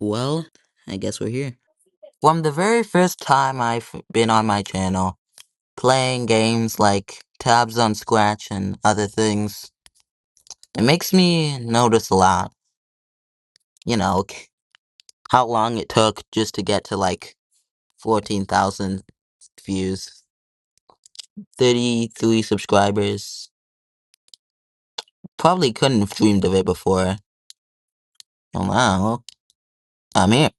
Well, I guess we're here. From the very first time I've been on my channel, playing games like Tabs on Scratch and other things, it makes me notice a lot. You know, how long it took just to get to like 14,000 views, 33 subscribers. Probably couldn't have dreamed of it before. Oh wow, I'm here.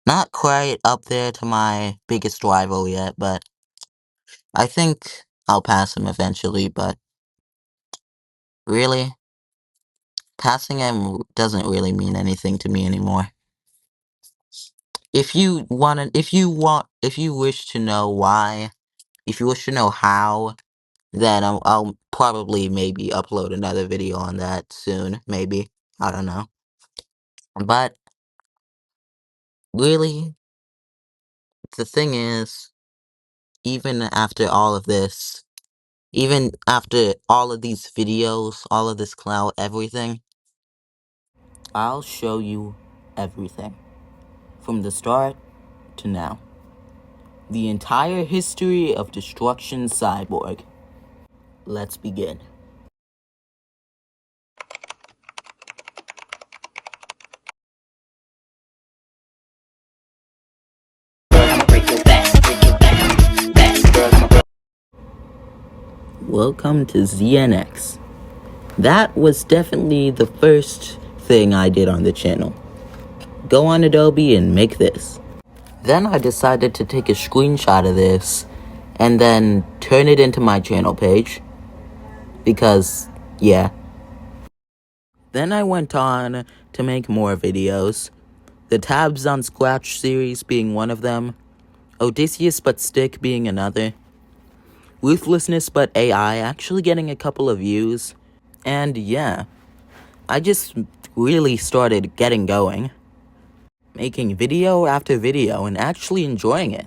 Not quite up there to my biggest rival yet, but I think I'll pass him eventually, but really, passing him doesn't really mean anything to me anymore. If you wish to know why, if you wish to know how, then I'll probably maybe upload another video on that soon, maybe. I don't know. But really, the thing is, even after all of this, even after all of these videos, all of this clout, everything, I'll show you everything. From the start to now. The entire history of Destruction Cyborg. Let's begin. Welcome to ZNX. That was definitely the first thing I did on the channel. Go on Adobe and make this. Then I decided to take a screenshot of this and then turn it into my channel page. Because, yeah. Then I went on to make more videos. The Tabs on Scratch series being one of them. Odysseus but Stick being another. Ruthlessness but AI actually getting a couple of views. And yeah, I just really started getting going. Making video after video and actually enjoying it.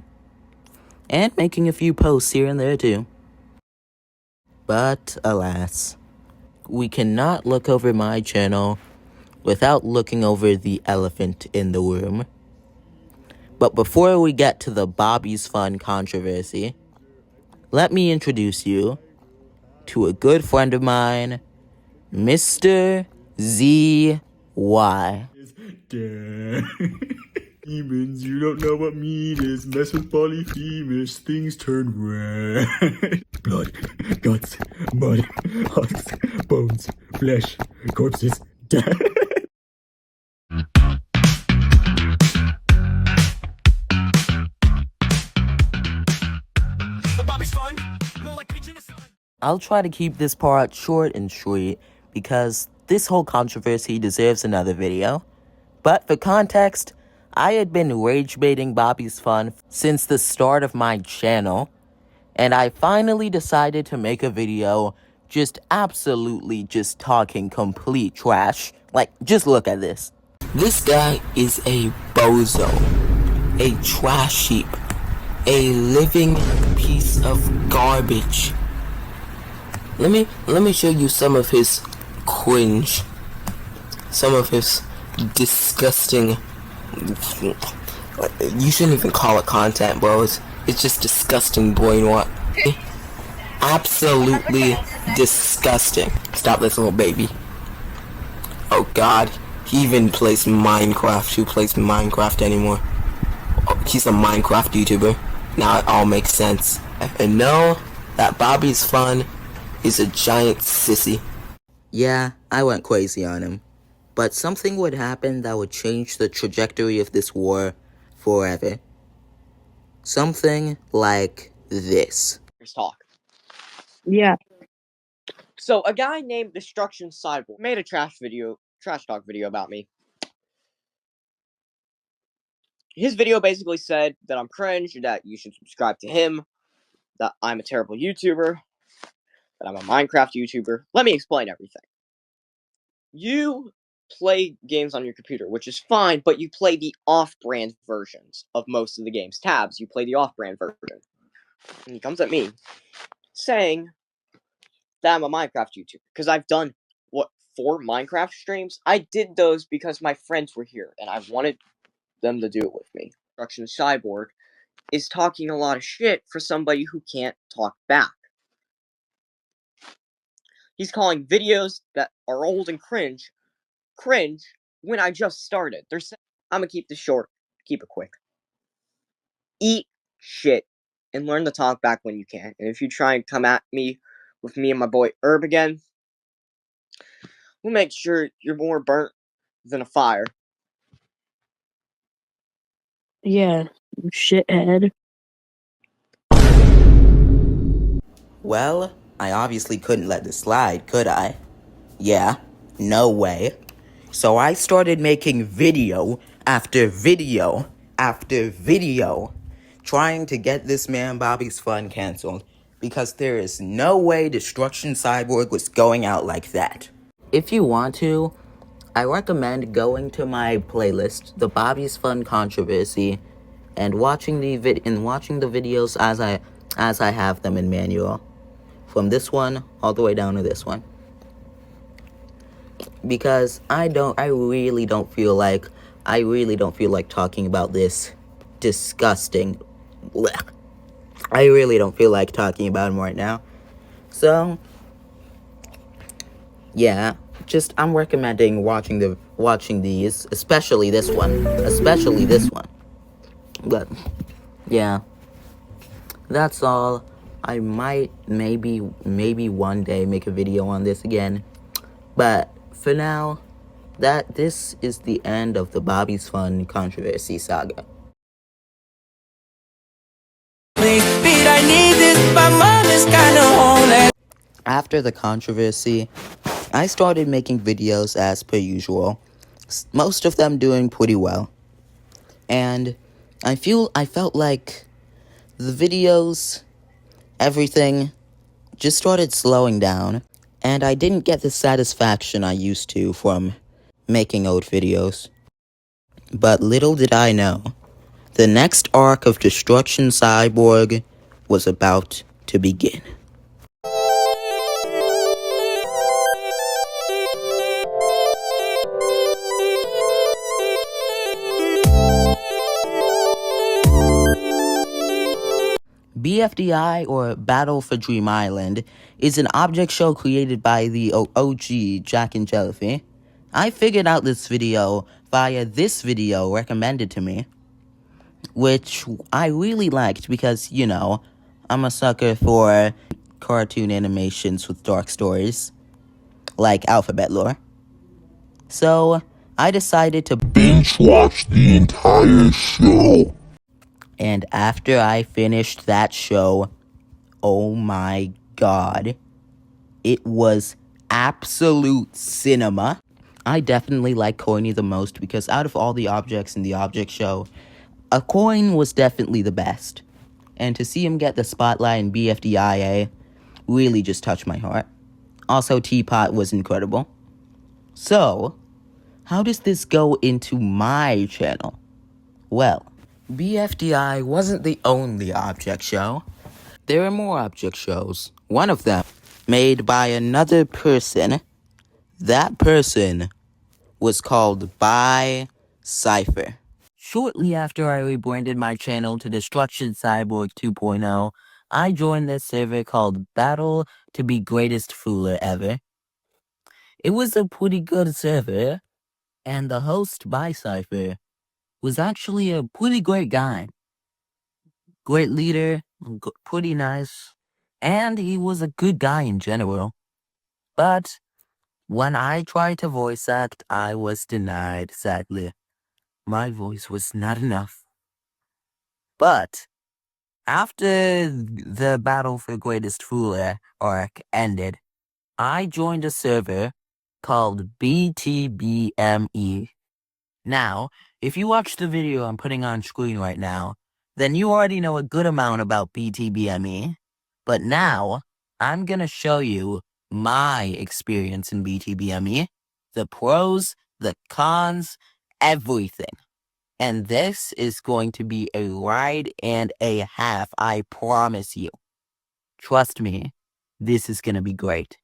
And making a few posts here and there too. But alas, we cannot look over my channel without looking over the elephant in the room. But before we get to the Bobby's Fun controversy, let me introduce you to a good friend of mine, Mr. ZY. Demons, you don't know what mean is. Mess with polyphemus, things turn red. Blood, guts, mud, hearts, bones, flesh, corpses, death. I'll try to keep this part short and sweet because this whole controversy deserves another video. But for context, I had been rage baiting Bobby's Fun since the start of my channel, and I finally decided to make a video just absolutely just talking complete trash. Like, just look at this. This guy is a bozo, a trash heap, a living piece of garbage. Let me show you some of his cringe, some of his disgusting. You shouldn't even call it content, bro. It's just disgusting brainwash. Absolutely disgusting. Stop this little baby. Oh God, he even plays Minecraft. Who plays Minecraft anymore? Oh, he's a Minecraft YouTuber. Now it all makes sense. And no, that Bobby's Fun is a giant sissy. Yeah, I went crazy on him. But something would happen that would change the trajectory of this war forever. Something like this. Talk. Yeah. So a guy named Destruction Cyborg made a trash talk video about me. His video basically said that I'm cringe, that you should subscribe to him, that I'm a terrible YouTuber, that I'm a Minecraft YouTuber. Let me explain everything. You play games on your computer, which is fine, but you play the off-brand versions of most of the games. Tabs, you play the off-brand version. And he comes at me saying that I'm a Minecraft YouTuber because I've done 4 Minecraft streams, I did those because my friends were here and I wanted them to do it with me. Construction Cyborg is talking a lot of shit for somebody who can't talk back. He's calling videos that are old and cringe when I just started. I'm gonna keep this short, keep it quick. Eat shit and learn to talk back when you can. And if you try and come at me with me and my boy Herb again, we'll make sure you're more burnt than a fire. Yeah, shithead. Well, I obviously couldn't let this slide, could I? Yeah, no way. So I started making video after video after video, trying to get this man Bobby's Fun canceled, because there is no way Destruction Cyborg was going out like that. If you want to, I recommend going to my playlist, the Bobby's Fun Controversy, and watching the videos as I have them in manual, from this one all the way down to this one. Because I really don't feel like talking about this disgusting. Blech. I really don't feel like talking about him right now. So, yeah, I'm recommending watching these, especially this one. But yeah, that's all. I might maybe one day make a video on this again. But for now, this is the end of the Bobby's Fun Controversy saga. After the controversy, I started making videos as per usual, most of them doing pretty well. And I felt like the videos, everything, just started slowing down, and I didn't get the satisfaction I used to from making old videos. But little did I know, the next arc of Destruction Cyborg was about to begin. BFDI, or Battle for Dream Island, is an object show created by the OG Jack and Jellyfy. I figured out this video via this video recommended to me, which I really liked because, you know, I'm a sucker for cartoon animations with dark stories, like alphabet lore. So, I decided to binge watch the entire show. And after I finished that show, oh my god, it was absolute cinema. I definitely like Coiny the most because out of all the objects in the object show, a coin was definitely the best. And to see him get the spotlight in BFDIA really just touched my heart. Also, Teapot was incredible. So, how does this go into my channel? Well, BFDI wasn't the only object show. There are more object shows. One of them, made by another person. That person was called By Cypher. Shortly after I rebranded my channel to Destruction Cyborg 2.0, I joined this server called Battle to be Greatest Fooler Ever. It was a pretty good server, and the host, By Cypher, was actually a pretty great guy. Great leader, pretty nice, and he was a good guy in general. But when I tried to voice act, I was denied, sadly. My voice was not enough. But after the Battle for Greatest Fooler arc ended, I joined a server called BTBME. Now, if you watch the video I'm putting on screen right now, then you already know a good amount about BTBME. But now, I'm gonna show you my experience in BTBME, the pros, the cons, everything. And this is going to be a ride and a half, I promise you. Trust me, this is gonna be great.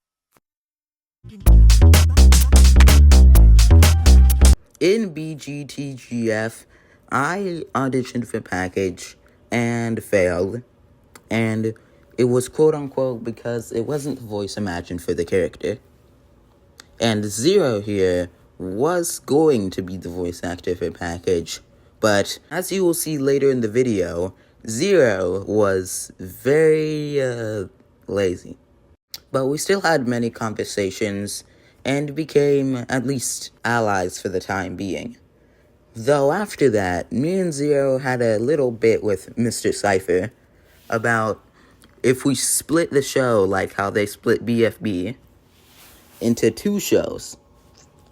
In BGTGF, I auditioned for package and failed, and it was quote-unquote because it wasn't the voice imagined for the character. And Zero here was going to be the voice actor for package, but as you will see later in the video, Zero was very, lazy. But we still had many conversations, and became at least allies for the time being. Though after that, me and Zero had a little bit with Mr. Cypher about if we split the show like how they split BFB into 2 shows,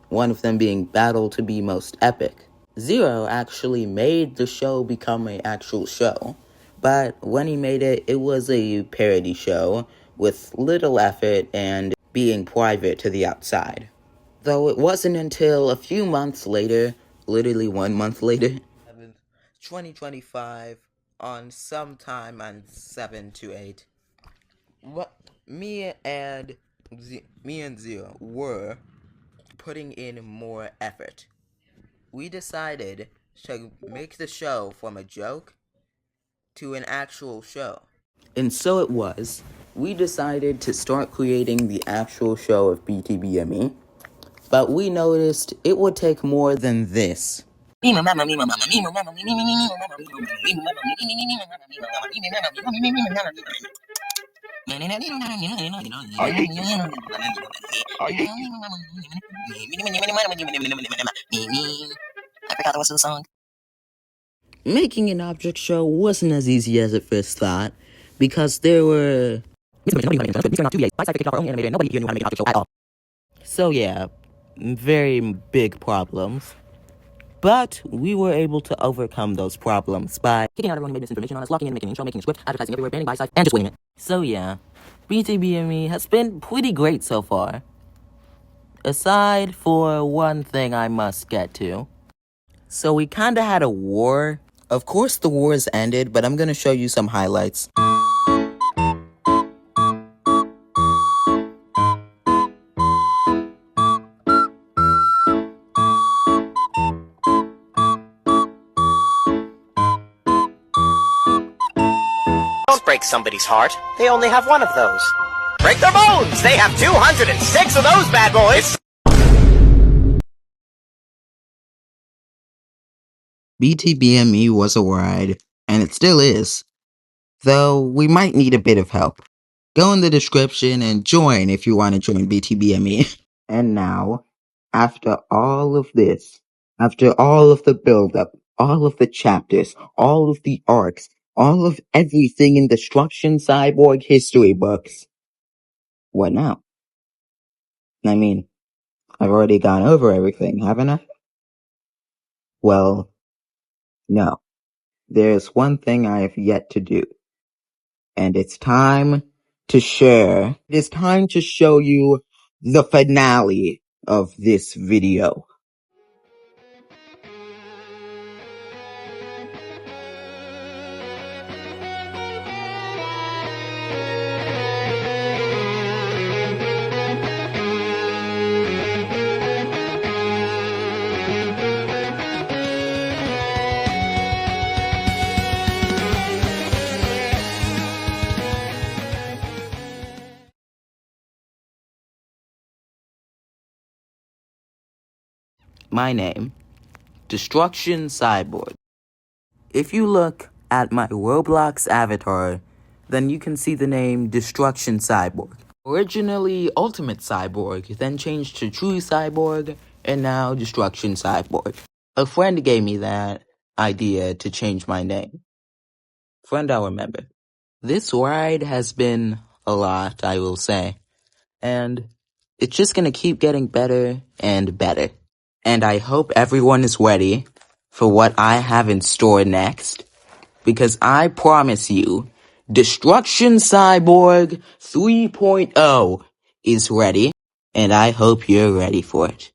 one of them being Battle to Be Most Epic. Zero actually made the show become an actual show, but when he made it, it was a parody show with little effort and being private to the outside. Though it wasn't until a few months later, literally 1 month later, 2025, on sometime on 7 to 8, me and Zero were putting in more effort. We decided to make the show from a joke to an actual show. And so it was. We decided to start creating the actual show of BTBME, but we noticed it would take more than this. I forgot the rest of the song. Making an object show wasn't as easy as at first thought, because there were... So yeah, very big problems. But we were able to overcome those problems by kicking out everyone who made misinformation on us, locking in, making an intro, making a script, advertising everywhere, banning buy-sides, and just winging it. So yeah, BTBME has been pretty great so far. Aside for one thing I must get to. So we kinda had a war. Of course the war's ended, but I'm gonna show you some highlights. Don't break somebody's heart. They only have one of those. Break their bones! They have 206 of those bad boys! BTBME was a ride, and it still is. Though we might need a bit of help. Go in the description and join if you want to join BTBME. And now, after all of this, after all of the build-up, all of the chapters, all of the arcs, all of everything in Destruction Cyborg history books, what now? I mean, I've already gone over everything, haven't I? Well, no. There's one thing I have yet to do. And it's time to share. It is time to show you the finale of this video. My name, Destruction Cyborg. If you look at my Roblox avatar, then you can see the name Destruction Cyborg. Originally Ultimate Cyborg, then changed to True Cyborg, and now Destruction Cyborg. A friend gave me that idea to change my name. Friend I'll remember. This ride has been a lot, I will say. And it's just gonna keep getting better and better. And I hope everyone is ready for what I have in store next. Because I promise you, Destruction Cyborg 3.0 is ready. And I hope you're ready for it.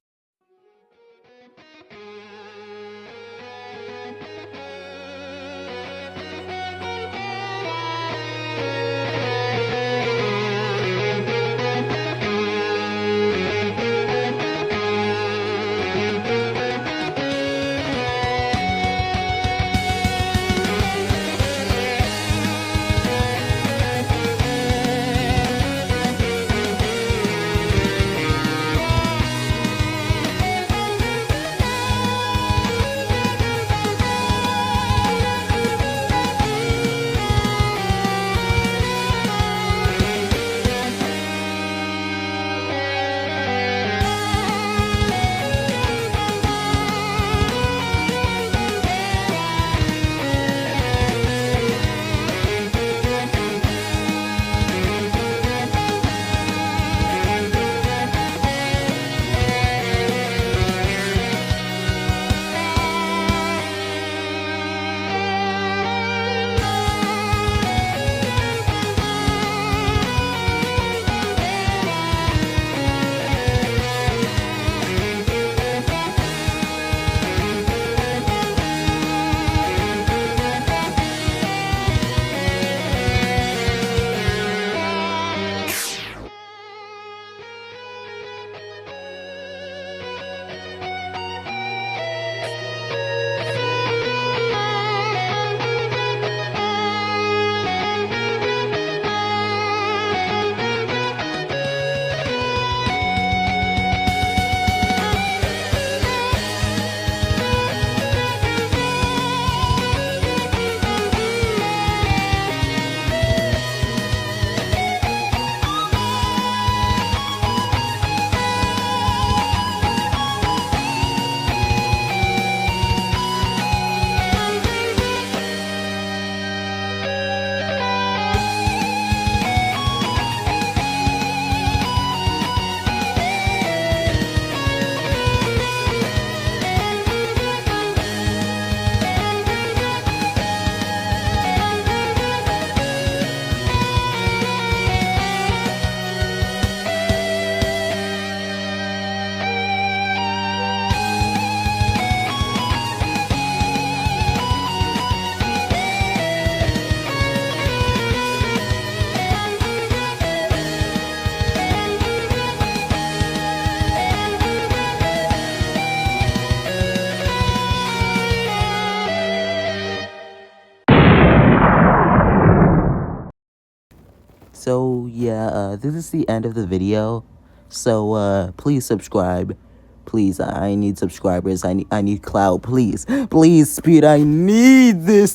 So, yeah, this is the end of the video. So, please subscribe. Please, I need subscribers. I need clout. Please, please, Speed, I need this.